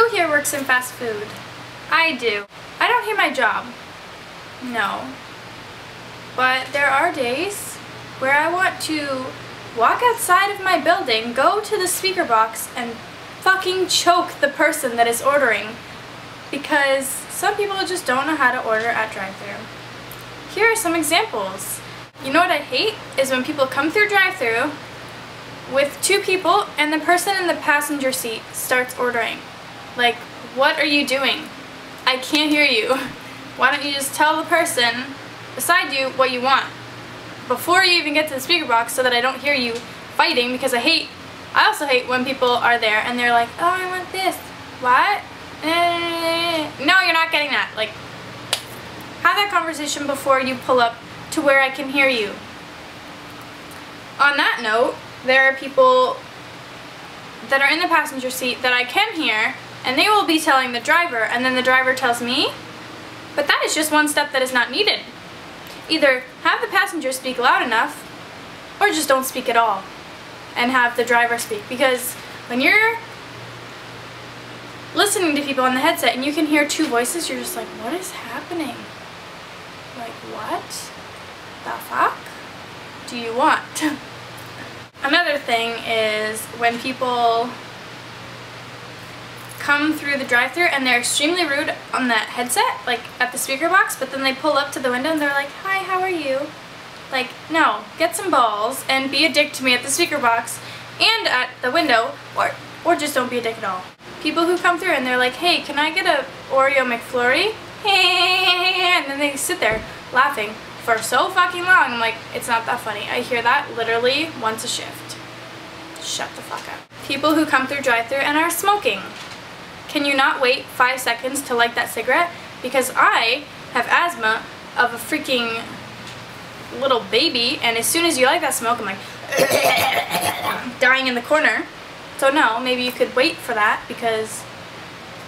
Who here works in fast food? I do. I don't hate my job. No. But there are days where I want to walk outside of my building, go to the speaker box, and fucking choke the person that is ordering. Because some people just don't know how to order at drive-thru. Here are some examples. You know what I hate? Is when people come through drive-thru with two people and the person in the passenger seat starts ordering. Like, what are you doing? I can't hear you. Why don't you just tell the person beside you what you want before you even get to the speaker box so that I don't hear you fighting, because I also hate when people are there and they're like, oh, I want this. What? No, you're not getting that. Like, have that conversation before you pull up to where I can hear you. On that note, there are people that are in the passenger seat that I can hear, and they will be telling the driver, and then the driver tells me, but that is just one step that is not needed. Either have the passenger speak loud enough, or just don't speak at all, and have the driver speak. Because when you're listening to people on the headset and you can hear two voices, you're just like, what is happening? Like, what the fuck do you want? Another thing is when people come through the drive-thru and they're extremely rude on the headset, like at the speaker box, but then they pull up to the window and they're like, hi, how are you? Like, no, get some balls and be a dick to me at the speaker box and at the window, or just don't be a dick at all. People who come through and they're like, hey, can I get a Oreo McFlurry? And then they sit there laughing for so fucking long. I'm like, it's not that funny. I hear that literally once a shift. Shut the fuck up. People who come through drive-thru and are smoking. Can you not wait 5 seconds to light that cigarette? Because I have asthma of a freaking little baby, and as soon as you light that smoke, I'm like dying in the corner. So no, maybe you could wait for that, because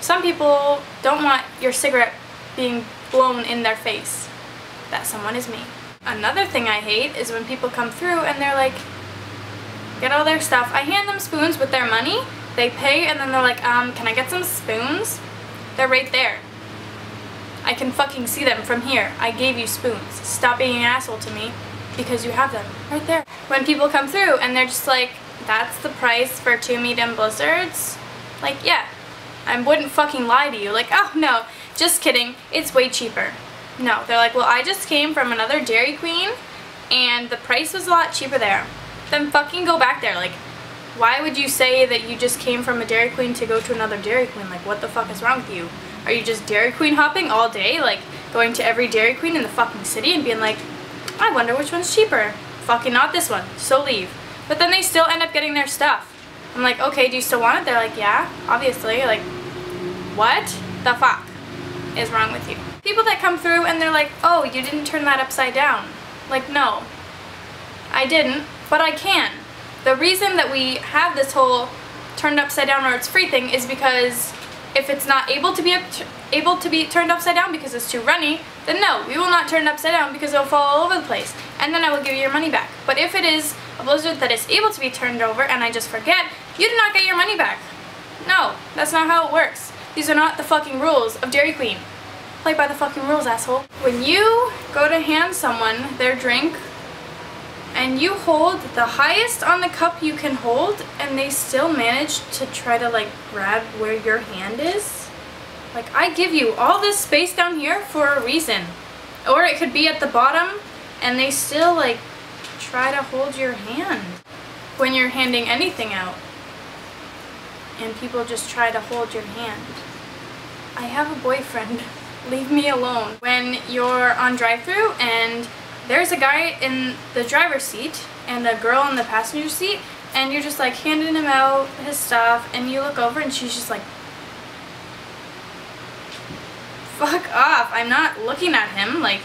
some people don't want your cigarette being blown in their face. That someone is me. Another thing I hate is when people come through and they're like, get all their stuff. I hand them spoons with their money. They pay and then they're like, can I get some spoons? They're right there. I can fucking see them from here. I gave you spoons. Stop being an asshole to me because you have them right there. When people come through and they're just like, that's the price for 2 medium blizzards? Like, yeah, I wouldn't fucking lie to you. Like, oh no, just kidding. It's way cheaper. No, they're like, well, I just came from another Dairy Queen and the price was a lot cheaper there. Then fucking go back there. Like, why would you say that you just came from a Dairy Queen to go to another Dairy Queen? Like, what the fuck is wrong with you? Are you just Dairy Queen hopping all day? Like, going to every Dairy Queen in the fucking city and being like, I wonder which one's cheaper. Fucking not this one, so leave. But then they still end up getting their stuff. I'm like, okay, do you still want it? They're like, yeah, obviously. Like, what the fuck is wrong with you? People that come through and they're like, oh, you didn't turn that upside down. Like, no, I didn't, but I can. The reason that we have this whole turned upside down or it's free thing is because if it's not able to be turned upside down because it's too runny, then no, we will not turn it upside down because it will fall all over the place, and then I will give you your money back. But if it is a blizzard that is able to be turned over and I just forget, you do not get your money back. No, that's not how it works. These are not the fucking rules of Dairy Queen. Play by the fucking rules, asshole. When you go to hand someone their drink and you hold the highest on the cup you can hold and they still manage to try to like grab where your hand is, like, I give you all this space down here for a reason. Or it could be at the bottom and they still like try to hold your hand when you're handing anything out and people just try to hold your hand. I have a boyfriend. Leave me alone. When you're on drive-thru and there's a guy in the driver's seat and a girl in the passenger seat and you're just like handing him out his stuff and you look over and she's just like, fuck off, I'm not looking at him. Like,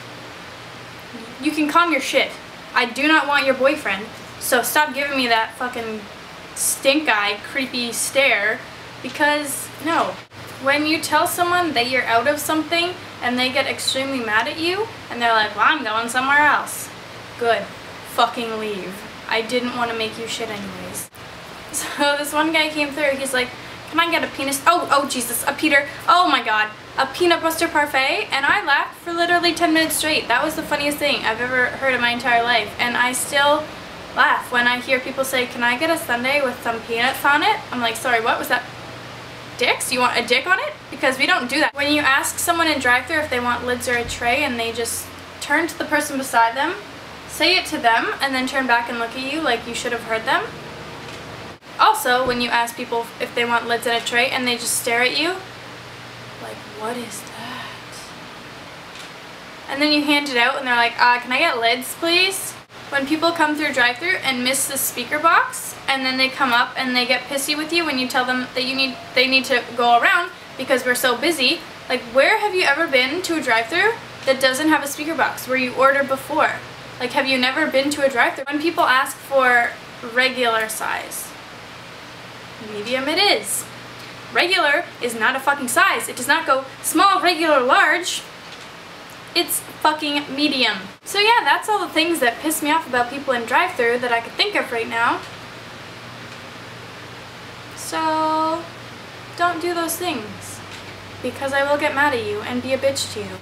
you can calm your shit. I do not want your boyfriend, so stop giving me that fucking stink eye creepy stare, because no. When you tell someone that you're out of something and they get extremely mad at you and they're like, well, I'm going somewhere else. Good. Fucking leave. I didn't want to make you shit anyways. So this one guy came through, he's like, can I get a penis, oh Jesus, oh my god, a peanut butter parfait, and I laughed for literally 10 minutes straight. That was the funniest thing I've ever heard in my entire life, and I still laugh when I hear people say, can I get a sundae with some peanuts on it? I'm like, sorry, what was that? Dicks? You want a dick on it? Because we don't do that. When you ask someone in drive-thru if they want lids or a tray and they just turn to the person beside them, say it to them, and then turn back and look at you like you should have heard them. Also, when you ask people if they want lids and a tray and they just stare at you, like, what is that? And then you hand it out and they're like, can I get lids, please? When people come through drive-thru and miss the speaker box, and then they come up and they get pissy with you when you tell them that they need to go around because we're so busy, like, where have you ever been to a drive-thru that doesn't have a speaker box where you ordered before? Like, have you never been to a drive-thru? When people ask for regular size, medium it is. Regular is not a fucking size. It does not go small, regular, large. It's fucking medium. So yeah, that's all the things that piss me off about people in drive-thru that I could think of right now. So don't do those things, because I will get mad at you and be a bitch to you.